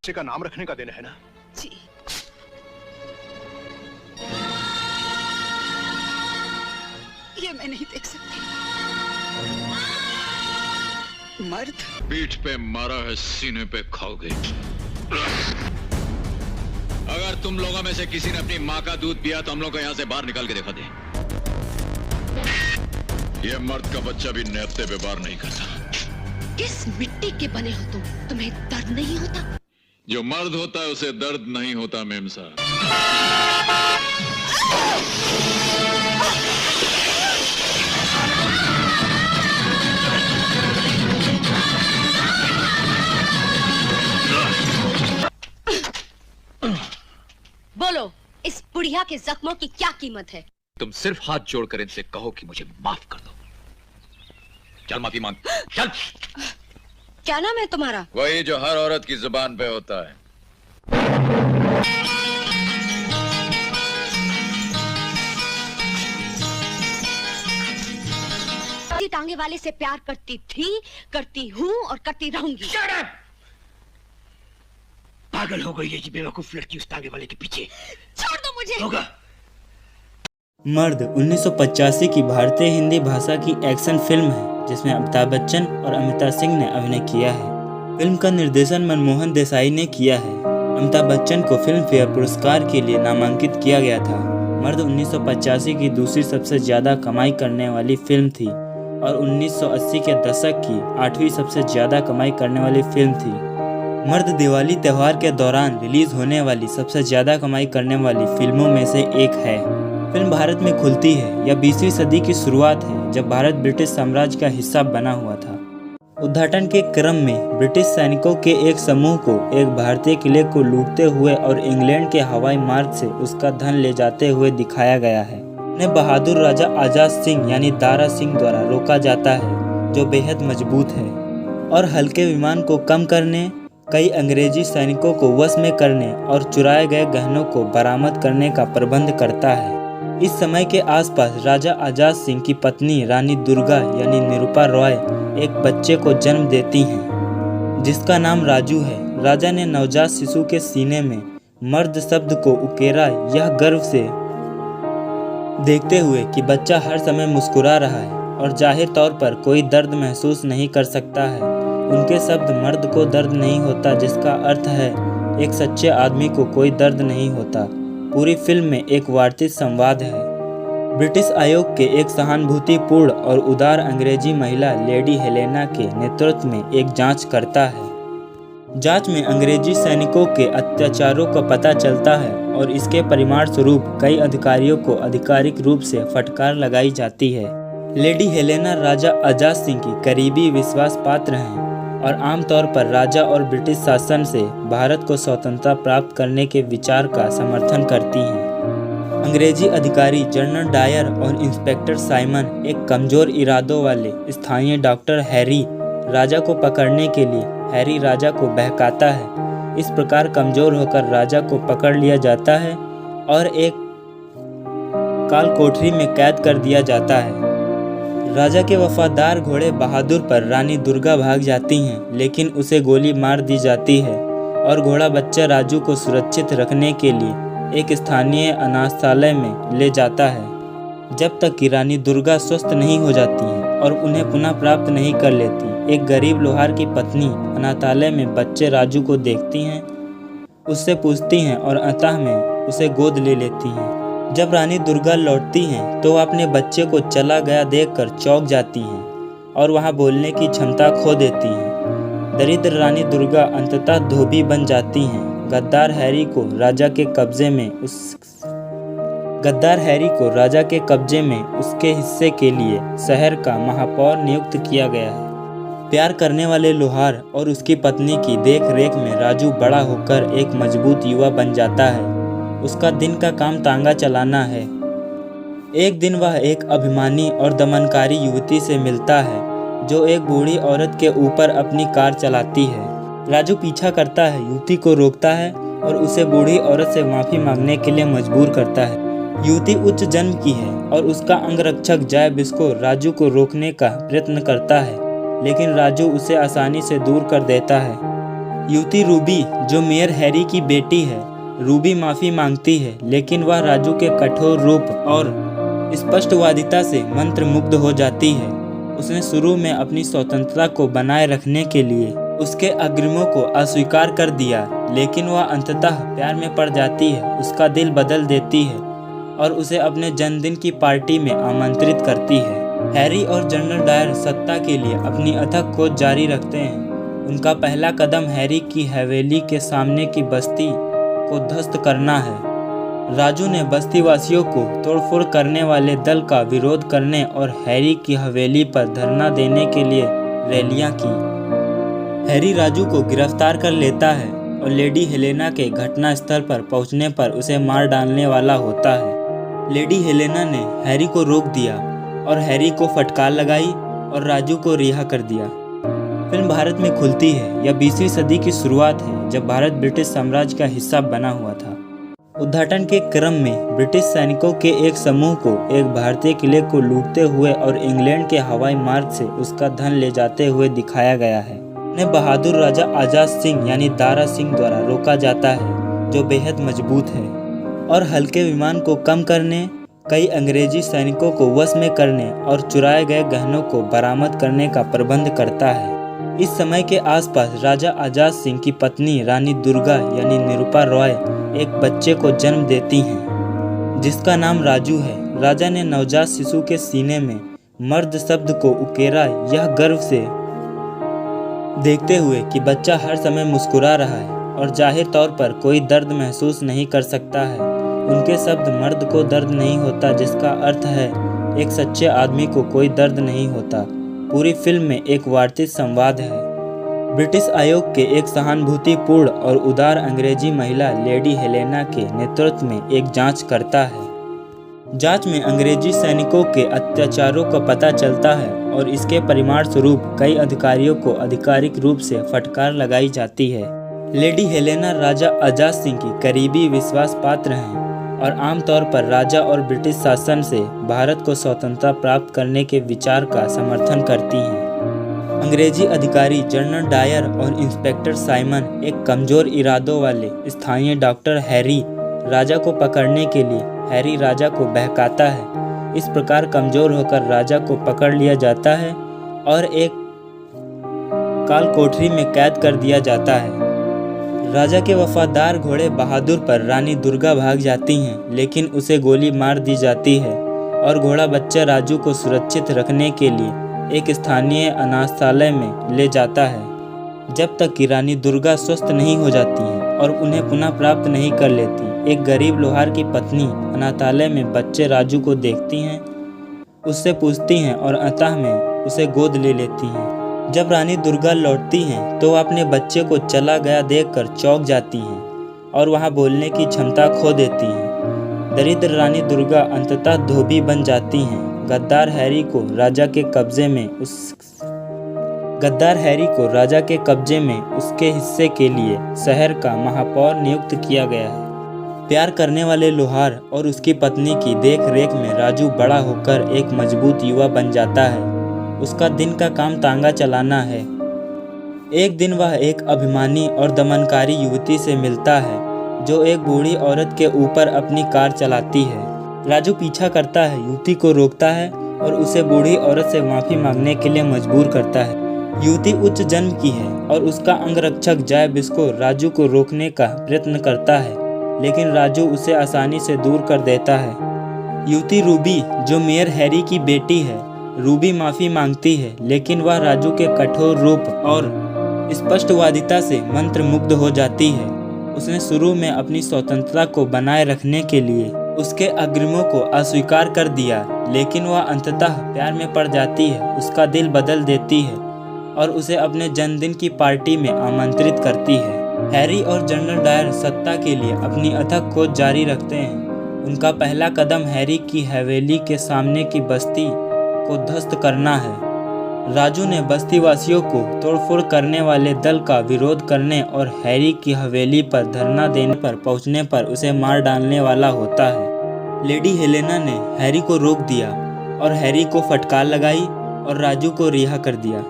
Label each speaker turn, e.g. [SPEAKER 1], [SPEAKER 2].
[SPEAKER 1] बच्चे का नाम रखने का दिन है ना?
[SPEAKER 2] जी। ये मैं नहीं देख सकती। मर्द
[SPEAKER 3] पीठ पे मारा है, सीने पे खाओगे। अगर तुम लोगों में से किसी ने अपनी माँ का दूध पिया तो हम लोग को यहाँ से बाहर निकाल के दिखा दे। ये मर्द का बच्चा भी नेफ्ते पे बार नहीं करता।
[SPEAKER 4] किस मिट्टी के बने हो तुम? तुम्हें दर्द नहीं होता?
[SPEAKER 3] जो मर्द होता है उसे दर्द नहीं होता मेम साहब।
[SPEAKER 4] बोलो, इस बुढ़िया के जख्मों की क्या कीमत है?
[SPEAKER 3] तुम सिर्फ हाथ जोड़कर इनसे कहो कि मुझे माफ कर दो। चल माफी मांग, चल।
[SPEAKER 4] क्या नाम है तुम्हारा?
[SPEAKER 3] वही जो हर औरत की जुबान पे होता है।
[SPEAKER 4] टांगे वाले से प्यार करती थी, करती हूँ और करती रहूंगी।
[SPEAKER 5] पागल हो गई है ये बेवकूफ लड़की उस टांगे वाले के पीछे।
[SPEAKER 4] छोड़ दो मुझे।
[SPEAKER 5] होगा।
[SPEAKER 6] मर्द 1985 की भारतीय हिंदी भाषा की एक्शन फिल्म है जिसमें अमिताभ बच्चन और अमिताभ सिंह ने अभिनय किया है। फिल्म का निर्देशन मनमोहन देसाई ने किया है। अमिताभ बच्चन को फिल्म फेयर पुरस्कार के लिए नामांकित किया गया था। मर्द 1985 की दूसरी सबसे ज़्यादा कमाई करने वाली फिल्म थी और 1980 के दशक की 8वीं सबसे ज़्यादा कमाई करने वाली फिल्म थी। मर्द दिवाली त्यौहार के दौरान रिलीज होने वाली सबसे ज़्यादा कमाई करने वाली फिल्मों में से एक है। फिल्म भारत में खुलती है। यह 20वीं सदी की शुरुआत है जब भारत ब्रिटिश साम्राज्य का हिस्सा बना हुआ था। उद्घाटन के क्रम में ब्रिटिश सैनिकों के एक समूह को एक भारतीय किले को लूटते हुए और इंग्लैंड के हवाई मार्ग से उसका धन ले जाते हुए दिखाया गया है। उन्हें बहादुर राजा आजाद सिंह यानी दारा सिंह द्वारा रोका जाता है जो बेहद मजबूत है और हल्के विमान को कम करने, कई अंग्रेजी सैनिकों को वश में करने और चुराए गए गहनों को बरामद करने का प्रबंध करता है। इस समय के आसपास राजा आजाद सिंह की पत्नी रानी दुर्गा यानी निरूपा रॉय एक बच्चे को जन्म देती हैं जिसका नाम राजू है। राजा ने नवजात शिशु के सीने में मर्द शब्द को उकेरा, यह गर्व से देखते हुए कि बच्चा हर समय मुस्कुरा रहा है और जाहिर तौर पर कोई दर्द महसूस नहीं कर सकता है। उनके शब्द मर्द को दर्द नहीं होता जिसका अर्थ है एक सच्चे आदमी को कोई दर्द नहीं होता। पूरी फिल्म में एक वार्तिक संवाद है। ब्रिटिश आयोग के एक सहानुभूतिपूर्ण और उदार अंग्रेजी महिला लेडी हेलेना के नेतृत्व में एक जांच करता है। जांच में अंग्रेजी सैनिकों के अत्याचारों का पता चलता है और इसके परिणाम स्वरूप कई अधिकारियों को आधिकारिक रूप से फटकार लगाई जाती है। लेडी हेलेना राजा आजाद सिंह की करीबी विश्वास पात्र हैं और आमतौर पर राजा और ब्रिटिश शासन से भारत को स्वतंत्रता प्राप्त करने के विचार का समर्थन करती हैं। अंग्रेजी अधिकारी जनरल डायर और इंस्पेक्टर साइमन एक कमजोर इरादों वाले स्थानीय डॉक्टर हैरी राजा को पकड़ने के लिए हैरी राजा को बहकाता है। इस प्रकार कमजोर होकर राजा को पकड़ लिया जाता है और एक काल कोठरी में कैद कर दिया जाता है। राजा के वफादार घोड़े बहादुर पर रानी दुर्गा भाग जाती हैं लेकिन उसे गोली मार दी जाती है और घोड़ा बच्चा राजू को सुरक्षित रखने के लिए एक स्थानीय अनाथालय में ले जाता है जब तक कि रानी दुर्गा स्वस्थ नहीं हो जाती हैं और उन्हें पुनः प्राप्त नहीं कर लेती। एक गरीब लोहार की पत्नी अनाथालय में बच्चे राजू को देखती हैं, उससे पूछती हैं और अतः में उसे गोद ले लेती हैं। जब रानी दुर्गा लौटती हैं तो वह अपने बच्चे को चला गया देखकर चौंक जाती हैं और वहां बोलने की क्षमता खो देती हैं। दरिद्र रानी दुर्गा अंततः धोबी बन जाती हैं। गद्दार हैरी को राजा के कब्जे में उसके हिस्से के लिए शहर का महापौर नियुक्त किया गया है। प्यार करने वाले लोहार और उसकी पत्नी की देख रेख में राजू बड़ा होकर एक मजबूत युवा बन जाता है। उसका दिन का काम तांगा चलाना है। एक दिन वह एक अभिमानी और दमनकारी युवती से मिलता है जो एक बूढ़ी औरत के ऊपर अपनी कार चलाती है। राजू पीछा करता है, युवती को रोकता है और उसे बूढ़ी औरत से माफ़ी मांगने के लिए मजबूर करता है। युवती उच्च जन्म की है और उसका अंगरक्षक जय बिस्को राजू को रोकने का प्रयत्न करता है लेकिन राजू उसे आसानी से दूर कर देता है। युवती रूबी जो मेयर हैरी की बेटी है, रूबी माफी मांगती है, लेकिन वह राजू के कठोर रूप और स्पष्टवादिता से मंत्रमुग्ध हो जाती है। उसने शुरू में अपनी स्वतंत्रता को बनाए रखने के लिए उसके अग्रिमों को अस्वीकार कर दिया, लेकिन वह अंततः प्यार में पड़ जाती है, उसका दिल बदल देती है और उसे अपने जन्मदिन की पार्टी में आमंत्रित करती है। हैरी और जनरल डायर सत्ता के लिए अपनी अथक खोज जारी रखते हैं। उनका पहला कदम हैरी की हवेली के सामने की बस्ती को ध्वस्त करना है। राजू ने बस्ती वासियों को तोड़फोड़ करने वाले दल का विरोध करने और हैरी की हवेली पर धरना देने के लिए रैलियां की। हैरी राजू को गिरफ्तार कर लेता है और लेडी हेलेना के घटनास्थल पर पहुंचने पर उसे मार डालने वाला होता है। लेडी हेलेना ने हैरी को रोक दिया और हैरी को फटकार लगाई और राजू को रिहा कर दिया। फिल्म भारत में खुलती है। यह 20वीं सदी की शुरुआत है, जब भारत ब्रिटिश साम्राज्य का हिस्सा बना हुआ था। उद्घाटन के क्रम में ब्रिटिश सैनिकों के एक समूह को एक भारतीय किले को लूटते हुए और इंग्लैंड के हवाई मार्ग से उसका धन ले जाते हुए दिखाया गया है। उन्हें बहादुर राजा आजाद सिंह यानी दारा सिंह द्वारा रोका जाता है, जो बेहद मजबूत है और हल्के विमान को कम करने, कई अंग्रेजी सैनिकों को वश में करने और चुराए गए गहनों को बरामद करने का प्रबंध करता है। इस समय के आसपास राजा आजाद सिंह की पत्नी रानी दुर्गा यानी निरूपा रॉय एक बच्चे को जन्म देती हैं, जिसका नाम राजू है। राजा ने नवजात शिशु के सीने में मर्द शब्द को उकेरा, यह गर्व से देखते हुए कि बच्चा हर समय मुस्कुरा रहा है और जाहिर तौर पर कोई दर्द महसूस नहीं कर सकता है। उनके शब्द मर्द को दर्द नहीं होता, जिसका अर्थ है एक सच्चे आदमी को कोई दर्द नहीं होता। पूरी फिल्म में एक वार्तिक संवाद है। ब्रिटिश आयोग के एक सहानुभूतिपूर्ण और उदार अंग्रेजी महिला लेडी हेलेना के नेतृत्व में एक जांच करता है। जांच में अंग्रेजी सैनिकों के अत्याचारों का पता चलता है और इसके परिणाम स्वरूप कई अधिकारियों को आधिकारिक रूप से फटकार लगाई जाती है। लेडी हेलेना राजा आजाद सिंह की करीबी विश्वास पात्र हैं और आमतौर पर राजा और ब्रिटिश शासन से भारत को स्वतंत्रता प्राप्त करने के विचार का समर्थन करती हैं। अंग्रेजी अधिकारी जनरल डायर और इंस्पेक्टर साइमन एक कमजोर इरादों वाले स्थानीय डॉक्टर हैरी राजा को पकड़ने के लिए हैरी राजा को बहकाता है। इस प्रकार कमजोर होकर राजा को पकड़ लिया जाता है और एक काल कोठरी में कैद कर दिया जाता है। राजा के वफादार घोड़े बहादुर पर रानी दुर्गा भाग जाती हैं, लेकिन उसे गोली मार दी जाती है और घोड़ा बच्चा राजू को सुरक्षित रखने के लिए एक स्थानीय अनाथालय में ले जाता है, जब तक कि रानी दुर्गा स्वस्थ नहीं हो जाती हैं और उन्हें पुनः प्राप्त नहीं कर लेती। एक गरीब लोहार की पत्नी अनाथालय में बच्चे राजू को देखती हैं, उससे पूछती हैं और अंततः में उसे गोद ले लेती हैं। जब रानी दुर्गा लौटती हैं तो वह अपने बच्चे को चला गया देखकर चौंक जाती हैं और वहां बोलने की क्षमता खो देती हैं। दरिद्र रानी दुर्गा अंततः धोबी बन जाती हैं। गद्दार हैरी को राजा के कब्जे में उसके हिस्से के लिए शहर का महापौर नियुक्त किया गया है। प्यार करने वाले लोहार और उसकी पत्नी की देख रेख में राजू बड़ा होकर एक मजबूत युवा बन जाता है। उसका दिन का काम तांगा चलाना है। एक दिन वह एक अभिमानी और दमनकारी युवती से मिलता है, जो एक बूढ़ी औरत के ऊपर अपनी कार चलाती है। राजू पीछा करता है, युवती को रोकता है और उसे बूढ़ी औरत से माफी मांगने के लिए मजबूर करता है। युवती उच्च जन्म की है और उसका अंगरक्षक जय बिस्को राजू को रोकने का प्रयत्न करता है, लेकिन राजू उसे आसानी से दूर कर देता है। युवती रूबी जो मेयर हैरी की बेटी है, रूबी माफी मांगती है, लेकिन वह राजू के कठोर रूप और स्पष्टवादिता से मंत्रमुग्ध हो जाती है। उसने शुरू में अपनी स्वतंत्रता को बनाए रखने के लिए उसके अग्रिमों को अस्वीकार कर दिया, लेकिन वह अंततः प्यार में पड़ जाती है, उसका दिल बदल देती है और उसे अपने जन्मदिन की पार्टी में आमंत्रित करती है। हैरी और जनरल डायर सत्ता के लिए अपनी अथक खोज जारी रखते हैं। उनका पहला कदम हैरी की हवेली के सामने की बस्ती को ध्वस्त करना है। राजू ने बस्ती वासियों को तोड़फोड़ करने वाले दल का विरोध करने और हैरी की हवेली पर धरना देने पर पहुंचने पर उसे मार डालने वाला होता है। लेडी हेलेना ने हैरी को रोक दिया और हैरी को फटकार लगाई और राजू को रिहा कर दिया।